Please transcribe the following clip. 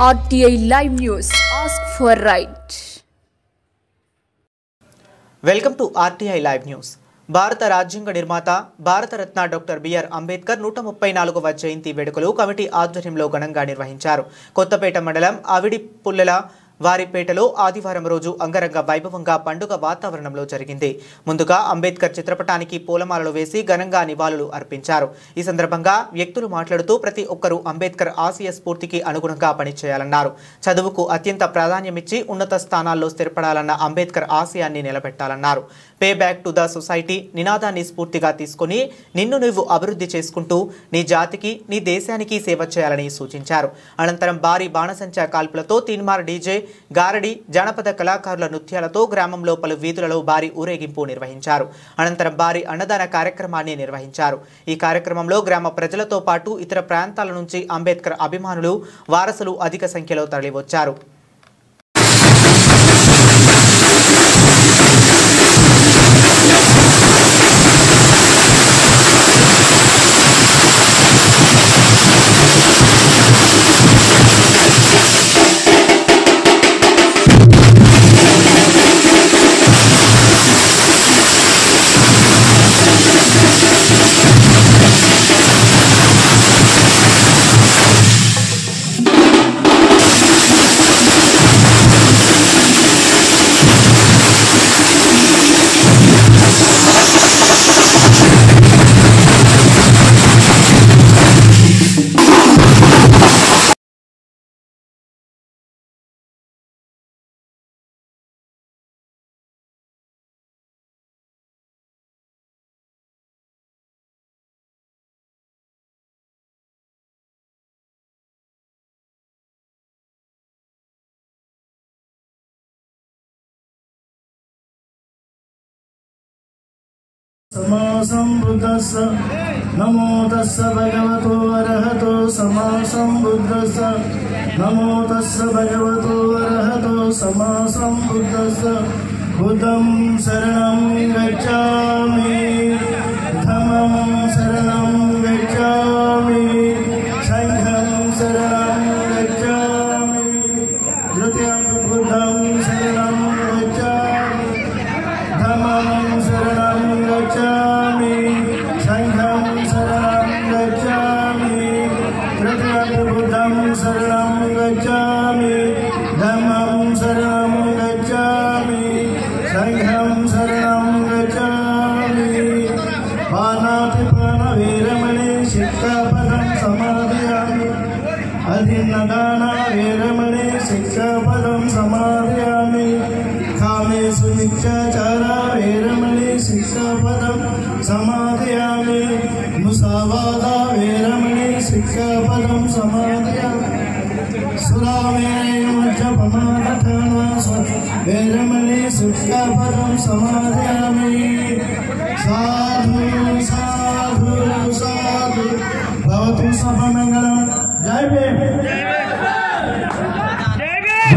RTI Live News. Ask for right. Welcome to RTI Live News. భారత రాజ్యాంగ నిర్మాత Bharat Ratna doctor BR Ambedkar 134వ జయంతి వేడుకలు committee ఆధ్వర్యంలో ఘనంగా నిర్వహించారు. కొత్తపేట మండలం అవిడిపుల్లెల వారిపేటలో ఆదివారం రోజు అంగరంగ వైభవంగా పండుగ వాతావరణంలో జరిగింది. ముందుగా అంబేద్కర్ చిత్రపటానికి పూలమాలలు వేసి ఘనంగా నివాళులు అర్పించారు. ఈ సందర్భంగా వ్యక్తులు మాట్లాడుతూ ప్రతి ఒక్కరూ అంబేద్కర్ ఆశయ స్ఫూర్తికి అనుగుణంగా పనిచేయాలన్నారు. చదువుకు అత్యంత ప్రాధాన్యమిచ్చి ఉన్నత స్థానాల్లో స్థిరపడాలన్న అంబేద్కర్ ఆశయాన్ని నిలబెట్టాలన్నారు. Pay back to the society నినాదాన్ని స్ఫూర్తిగా తీసుకుని నిన్ను నువ్వు అభివృద్ధి చేసుకుంటూ నీ జాతికి నీ దేశానికి సేవ చేయాలని సూచించారు. అనంతరం భారీ బాణసంచా కాల్పులతో తీన్మార్ డీజే గారడి జానపద కళాకారుల నృత్యాలతో గ్రామంలో పలు వీధులలో భారీ ఊరేగింపు నిర్వహించారు. అనంతరం భారీ అన్నదాన కార్యక్రమాన్ని నిర్వహించారు. ఈ కార్యక్రమంలో గ్రామ ప్రజలతో పాటు ఇతర ప్రాంతాల నుంచి అంబేద్కర్ అభిమానులు వారసులు అధిక సంఖ్యలో తరలివచ్చారు. Sambuddhassa namo tassa bhagavato arahato sambuddhassa namo tassa bhagavato arahato sambuddhassa buddham saranam gacchami dhammam saranam gacchami sangham saranam gacchami dutiyam buddham saranam gacchami dhammam saranam gacchami sangham saranam gacchami tritiyam buddham saranam gacchami dhammam saranam gacchami sangham saranam gacchami panatipana veramani sikkapadam samadhiyami adhinadana veramani sikkapadam samadhiyami कामेषु मिथ्याचारा वेरमणि शिक्षापदं समादयामि मुसावादा वेरमणि शिक्षापदं समादयामि सुरामेरमज्जपमादठाना वेरमणि शिक्षापदं समादयामि साधु साधु साधु भवतु सर्वमङ्गलं जय भीम।